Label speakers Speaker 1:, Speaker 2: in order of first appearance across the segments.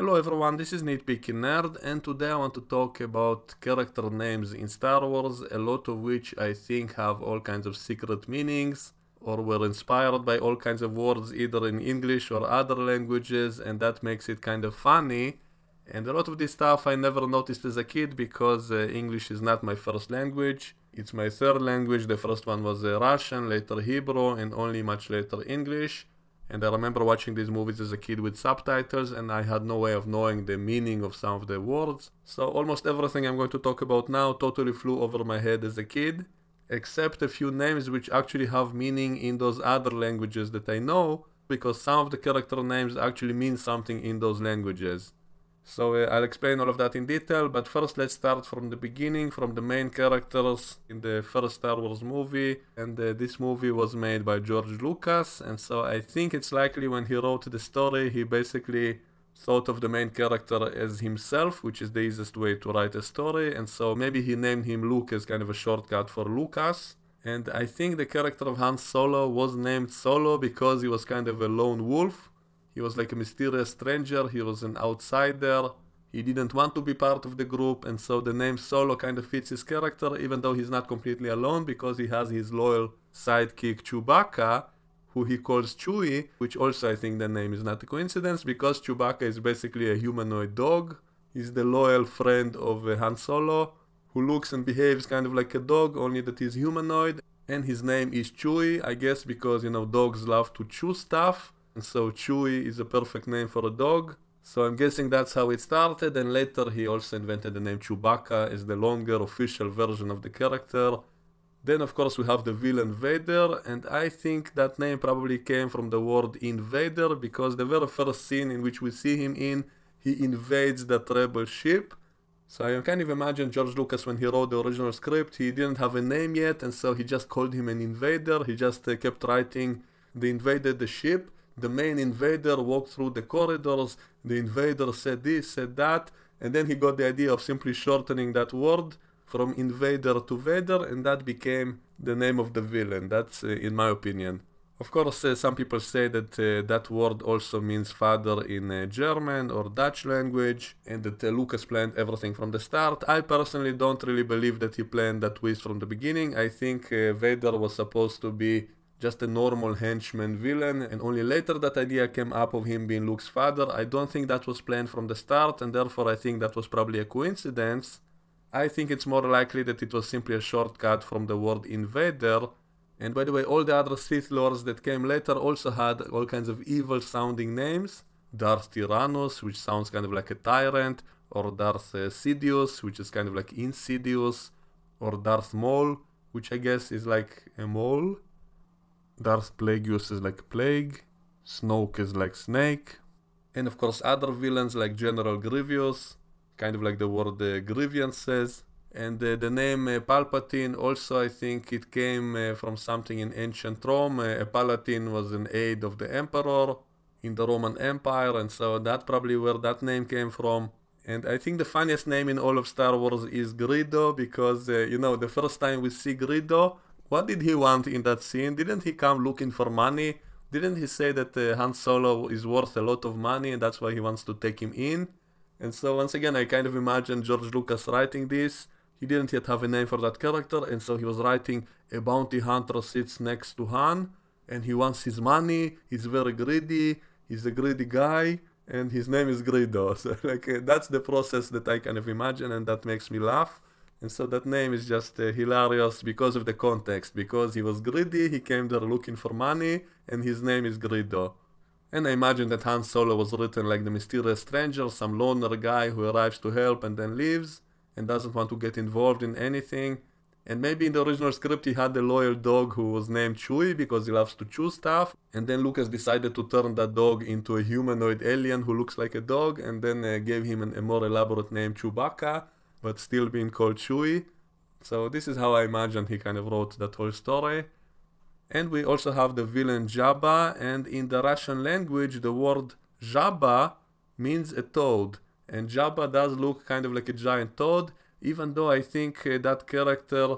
Speaker 1: Hello everyone, this is Nitpicking Nerd, and today I want to talk about character names in Star Wars, a lot of which I think have all kinds of secret meanings, or were inspired by all kinds of words either in English or other languages, and that makes it kind of funny. And a lot of this stuff I never noticed as a kid because English is not my first language. It's my third language. The first one was Russian, later Hebrew, and only much later English. And I remember watching these movies as a kid with subtitles, and I had no way of knowing the meaning of some of the words. So almost everything I'm going to talk about now totally flew over my head as a kid, except a few names which actually have meaning in those other languages that I know, because some of the character names actually mean something in those languages. So I'll explain all of that in detail, but first let's start from the beginning, from the main characters in the first Star Wars movie. And this movie was made by George Lucas, and so I think it's likely when he wrote the story, he basically thought of the main character as himself, which is the easiest way to write a story, and so maybe he named him Luke as kind of a shortcut for Lucas. And I think the character of Han Solo was named Solo because he was kind of a lone wolf. He was like a mysterious stranger, he was an outsider, he didn't want to be part of the group, and so the name Solo kind of fits his character, even though he's not completely alone, because he has his loyal sidekick Chewbacca, who he calls Chewie, which also I think the name is not a coincidence, because Chewbacca is basically a humanoid dog. He's the loyal friend of Han Solo, who looks and behaves kind of like a dog, only that he's humanoid, and his name is Chewie, I guess because, dogs love to chew stuff. And so Chewie is a perfect name for a dog. So I'm guessing that's how it started, and later he also invented the name Chewbacca as the longer official version of the character. Then of course we have the villain Vader, and I think that name probably came from the word invader, because the very first scene in which we see him he invades that rebel ship. So I kind of imagine George Lucas, when he wrote the original script, he didn't have a name yet, and so he just called him an invader. He just kept writing, they invaded the ship. The main invader walked through the corridors, the invader said this, said that, and then he got the idea of simply shortening that word from invader to Vader, and that became the name of the villain. That's in my opinion. Of course, some people say that that word also means father in German or Dutch language, and that Lucas planned everything from the start. I personally don't really believe that he planned that twist from the beginning. I think Vader was supposed to be just a normal henchman villain, and only later that idea came up of him being Luke's father. I don't think that was planned from the start, and therefore I think that was probably a coincidence. I think it's more likely that it was simply a shortcut from the word invader. And by the way, all the other Sith Lords that came later also had all kinds of evil sounding names. Darth Tyrannus, which sounds kind of like a tyrant, or Darth Sidious, which is kind of like insidious, or Darth Maul, which I guess is like a mole. Darth Plagueis is like plague, Snoke is like snake, and of course other villains like General Grievous, kind of like the word Grievance says. And the name Palpatine also, I think it came from something in ancient Rome. A Palatine was an aide of the Emperor in the Roman Empire, and so that's probably where that name came from. And I think the funniest name in all of Star Wars is Greedo, because, the first time we see Greedo, what did he want in that scene? Didn't he come looking for money? Didn't he say that Han Solo is worth a lot of money and that's why he wants to take him in? And so once again, I kind of imagine George Lucas writing this. He didn't yet have a name for that character, and so he was writing a bounty hunter sits next to Han, and he wants his money, he's very greedy, he's a greedy guy, and his name is Greedo. So that's the process that I kind of imagine, and that makes me laugh. And so that name is just hilarious because of the context, because he was greedy, he came there looking for money, and his name is Greedo. And I imagine that Han Solo was written like the mysterious stranger, some loner guy who arrives to help and then leaves, and doesn't want to get involved in anything. And maybe in the original script he had a loyal dog who was named Chewie because he loves to chew stuff, and then Lucas decided to turn that dog into a humanoid alien who looks like a dog, and then gave him a more elaborate name, Chewbacca, but still being called Chewie. So this is how I imagine he kind of wrote that whole story. And we also have the villain Jabba, and in the Russian language the word Jabba means a toad, and Jabba does look kind of like a giant toad, even though I think that character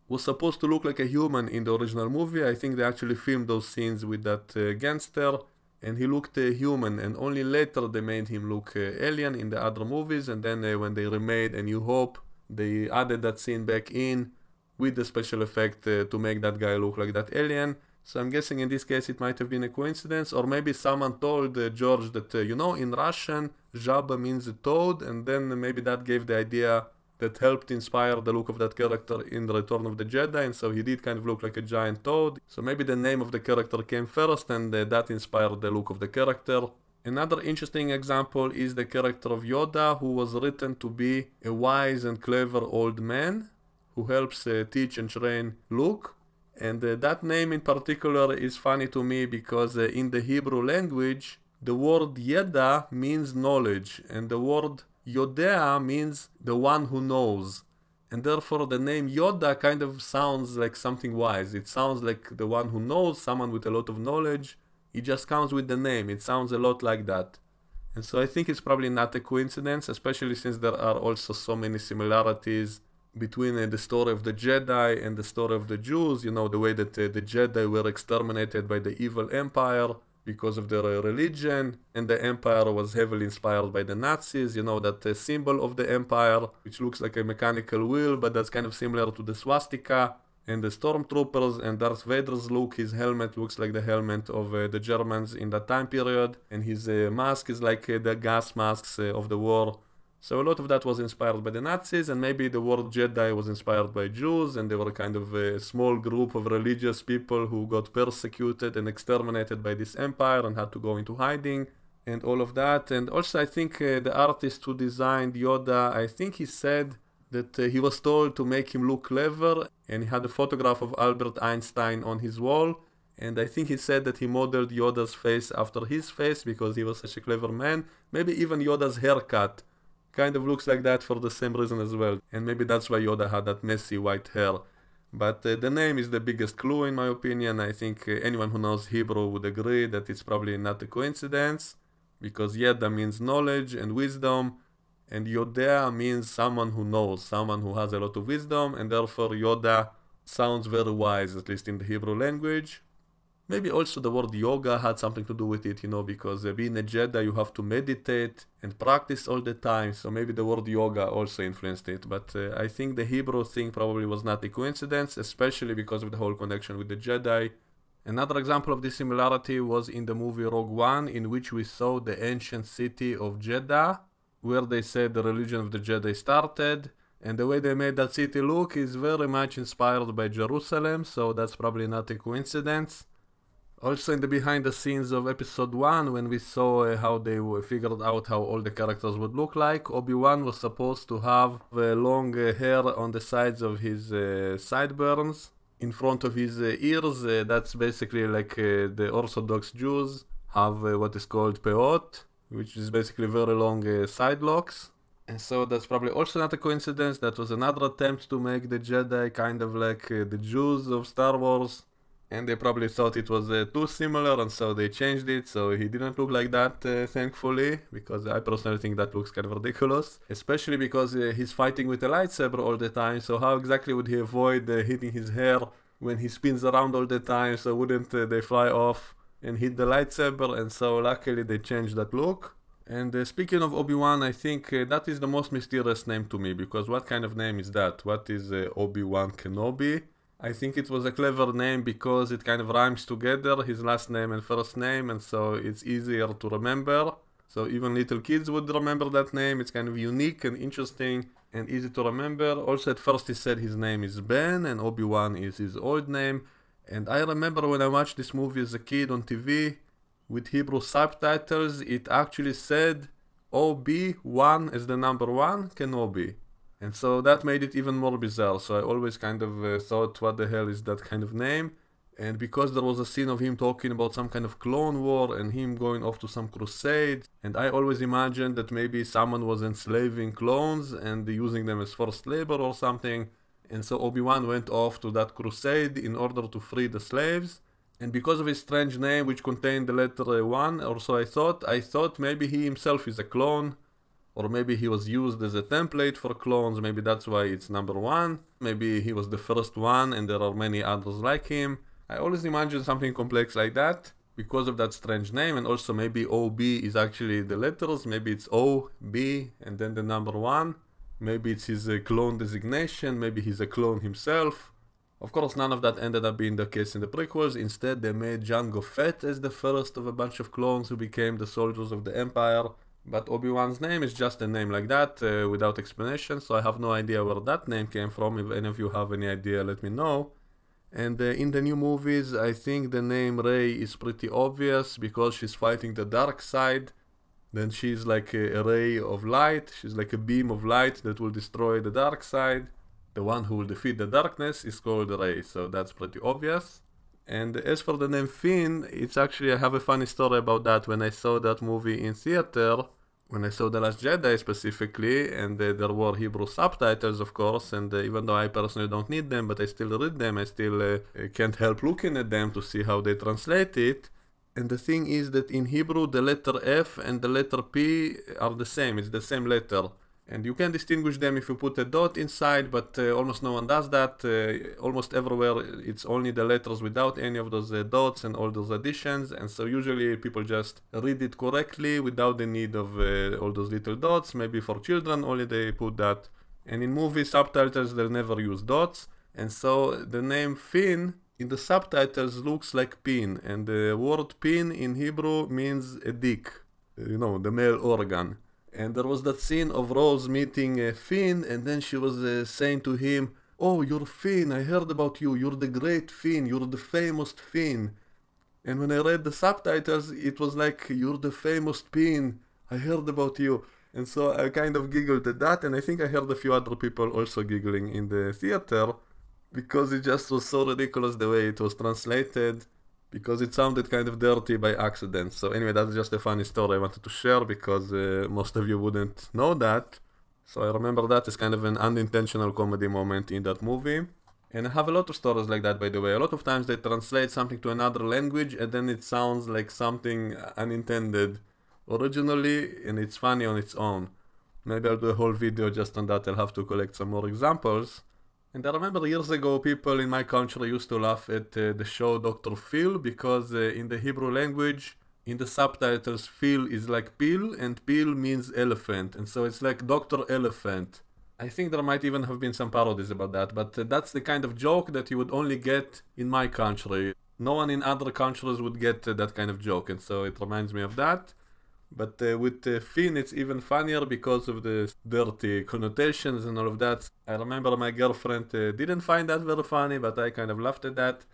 Speaker 1: was supposed to look like a human in the original movie. I think they actually filmed those scenes with that gangster, and he looked human, and only later they made him look alien in the other movies, and then when they remade A New Hope, they added that scene back in with the special effect to make that guy look like that alien. So I'm guessing in this case it might have been a coincidence, or maybe someone told George that, in Russian, Jabba means a toad, and then maybe that gave the idea that helped inspire the look of that character in The Return of the Jedi, and so he did kind of look like a giant toad. So maybe the name of the character came first, and that inspired the look of the character. Another interesting example is the character of Yoda, who was written to be a wise and clever old man who helps teach and train Luke. And that name in particular is funny to me because in the Hebrew language, the word Yeda means knowledge, and the word Yodea means the one who knows. And therefore the name Yoda kind of sounds like something wise. It sounds like the one who knows, someone with a lot of knowledge. It just comes with the name. It sounds a lot like that. And so I think it's probably not a coincidence, especially since there are also so many similarities between the story of the Jedi and the story of the Jews. The way that the Jedi were exterminated by the evil empire because of their religion, and the empire was heavily inspired by the Nazis. That symbol of the empire, which looks like a mechanical wheel, but that's kind of similar to the swastika. And the stormtroopers, and Darth Vader's look, his helmet looks like the helmet of the Germans in that time period, and his mask is like the gas masks of the war. So a lot of that was inspired by the Nazis, and maybe the word Jedi was inspired by Jews, and they were kind of a small group of religious people who got persecuted and exterminated by this empire and had to go into hiding, and all of that. And also I think the artist who designed Yoda, I think he said that he was told to make him look clever, and he had a photograph of Albert Einstein on his wall, and I think he said that he modeled Yoda's face after his face because he was such a clever man. Maybe even Yoda's haircut kind of looks like that for the same reason as well, and maybe that's why Yoda had that messy white hair. But the name is the biggest clue in my opinion. I think anyone who knows Hebrew would agree that it's probably not a coincidence, because Yeda means knowledge and wisdom, and Yodea means someone who knows, someone who has a lot of wisdom, and therefore Yoda sounds very wise, at least in the Hebrew language. Maybe also the word yoga had something to do with it, because being a Jedi you have to meditate and practice all the time, so maybe the word yoga also influenced it. But I think the Hebrew thing probably was not a coincidence, especially because of the whole connection with the Jedi. Another example of this similarity was in the movie Rogue One, in which we saw the ancient city of Jeddah, where they said the religion of the Jedi started, and the way they made that city look is very much inspired by Jerusalem, so that's probably not a coincidence. Also in the behind the scenes of episode 1, when we saw how they figured out how all the characters would look like, Obi-Wan was supposed to have long hair on the sides of his sideburns, in front of his ears. That's basically like the Orthodox Jews have what is called peot, which is basically very long side locks. And so that's probably also not a coincidence. That was another attempt to make the Jedi kind of like the Jews of Star Wars. And they probably thought it was too similar, and so they changed it, so he didn't look like that, thankfully, because I personally think that looks kind of ridiculous, especially because he's fighting with a lightsaber all the time, so how exactly would he avoid hitting his hair when he spins around all the time, so wouldn't they fly off and hit the lightsaber? And so luckily they changed that look. And speaking of Obi-Wan, I think that is the most mysterious name to me, because what kind of name is that? What is Obi-Wan Kenobi? I think it was a clever name because it kind of rhymes together, his last name and first name, and so it's easier to remember. So even little kids would remember that name. It's kind of unique and interesting and easy to remember. Also at first he said his name is Ben and Obi-Wan is his old name. And I remember when I watched this movie as a kid on TV with Hebrew subtitles, it actually said Obi-Wan as the number 1, Kenobi. And so that made it even more bizarre, so I always kind of thought, what the hell is that kind of name? And because there was a scene of him talking about some kind of clone war and him going off to some crusade, and I always imagined that maybe someone was enslaving clones and using them as forced labor or something, and so Obi-Wan went off to that crusade in order to free the slaves. And because of his strange name, which contained the letter 1, or so I thought maybe he himself is a clone, or maybe he was used as a template for clones, maybe that's why it's number 1. Maybe he was the first one and there are many others like him. I always imagine something complex like that, because of that strange name, and also maybe OB is actually the letters, maybe it's O, B, and then the number 1. Maybe it's his clone designation, maybe he's a clone himself. Of course, none of that ended up being the case in the prequels. Instead, they made Jango Fett as the first of a bunch of clones who became the soldiers of the Empire. But Obi-Wan's name is just a name like that, without explanation, so I have no idea where that name came from. If any of you have any idea, let me know. And in the new movies, I think the name Rey is pretty obvious, because she's fighting the dark side. Then she's like a ray of light, she's like a beam of light that will destroy the dark side. The one who will defeat the darkness is called Rey, so that's pretty obvious. And as for the name Finn, it's actually, I have a funny story about that. When I saw that movie in theater, when I saw The Last Jedi specifically, and there were Hebrew subtitles, of course, and even though I personally don't need them, but I still read them, I still can't help looking at them to see how they translate it. And the thing is that in Hebrew, the letter F and the letter P are the same, it's the same letter. And you can distinguish them if you put a dot inside, but almost no one does that. Almost everywhere it's only the letters without any of those dots and all those additions, and so usually people just read it correctly without the need of all those little dots. Maybe for children only they put that. And in movie subtitles they'll never use dots, and so the name Finn in the subtitles looks like pin, and the word pin in Hebrew means a dick, you know, the male organ. And there was that scene of Rose meeting Finn, and then she was saying to him, "Oh, you're Finn, I heard about you, you're the great Finn, you're the famous Finn." And when I read the subtitles, it was like, "You're the famous Finn, I heard about you." And so I kind of giggled at that, and I think I heard a few other people also giggling in the theater, because it just was so ridiculous the way it was translated, because it sounded kind of dirty by accident. So anyway, that's just a funny story I wanted to share, because most of you wouldn't know that. So I remember that as kind of an unintentional comedy moment in that movie. And I have a lot of stories like that, by the way. A lot of times they translate something to another language and then it sounds like something unintended originally, and it's funny on its own. Maybe I'll do a whole video just on that. I'll have to collect some more examples. And I remember years ago, people in my country used to laugh at the show Dr. Phil, because in the Hebrew language, in the subtitles, Phil is like pill, and pill means elephant, and so it's like Dr. Elephant. I think there might even have been some parodies about that, but that's the kind of joke that you would only get in my country. No one in other countries would get that kind of joke, and so it reminds me of that. But with Finn, it's even funnier because of the dirty connotations and all of that. I remember my girlfriend didn't find that very funny, but I kind of laughed at that.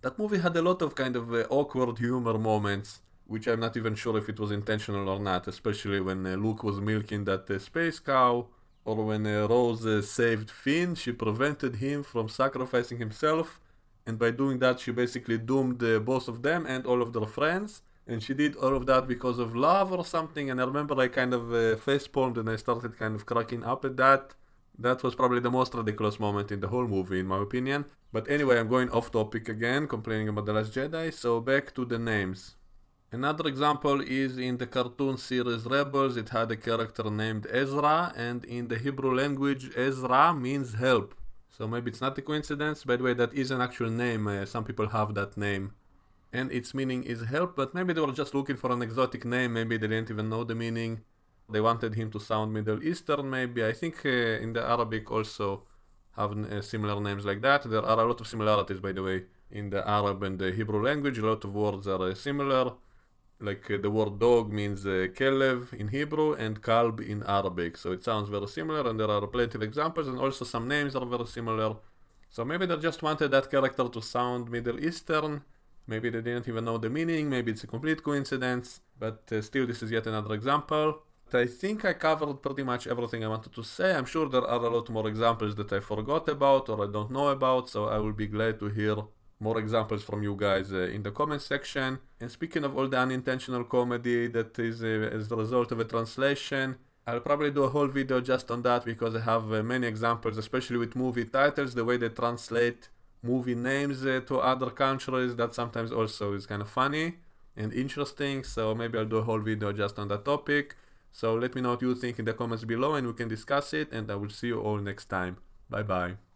Speaker 1: That movie had a lot of kind of awkward humor moments, which I'm not even sure if it was intentional or not, especially when Luke was milking that space cow, or when Rose saved Finn. She prevented him from sacrificing himself, and by doing that she basically doomed both of them and all of their friends. And she did all of that because of love or something, and I remember I kind of facepalmed and I started kind of cracking up at that. That was probably the most ridiculous moment in the whole movie, in my opinion. But anyway, I'm going off topic again, complaining about The Last Jedi, so back to the names. Another example is in the cartoon series Rebels. It had a character named Ezra, and in the Hebrew language, Ezra means help. So maybe it's not a coincidence. By the way, that is an actual name, some people have that name. And its meaning is help, but maybe they were just looking for an exotic name, maybe they didn't even know the meaning. They wanted him to sound Middle Eastern, maybe. I think in the Arabic also have similar names like that. There are a lot of similarities, by the way, in the Arab and the Hebrew language. A lot of words are similar. Like the word dog means kelev in Hebrew and kalb in Arabic. So it sounds very similar, and there are plenty of examples, and also some names are very similar. So maybe they just wanted that character to sound Middle Eastern. Maybe they didn't even know the meaning, maybe it's a complete coincidence, but still this is yet another example. I think I covered pretty much everything I wanted to say. I'm sure there are a lot more examples that I forgot about or I don't know about, so I will be glad to hear more examples from you guys in the comment section. And speaking of all the unintentional comedy that is as the result of a translation, I'll probably do a whole video just on that, because I have many examples, especially with movie titles, the way they translate movie names to other countries. That sometimes also is kind of funny and interesting, so maybe I'll do a whole video just on that topic. So let me know what you think in the comments below and we can discuss it, and I will see you all next time. Bye bye.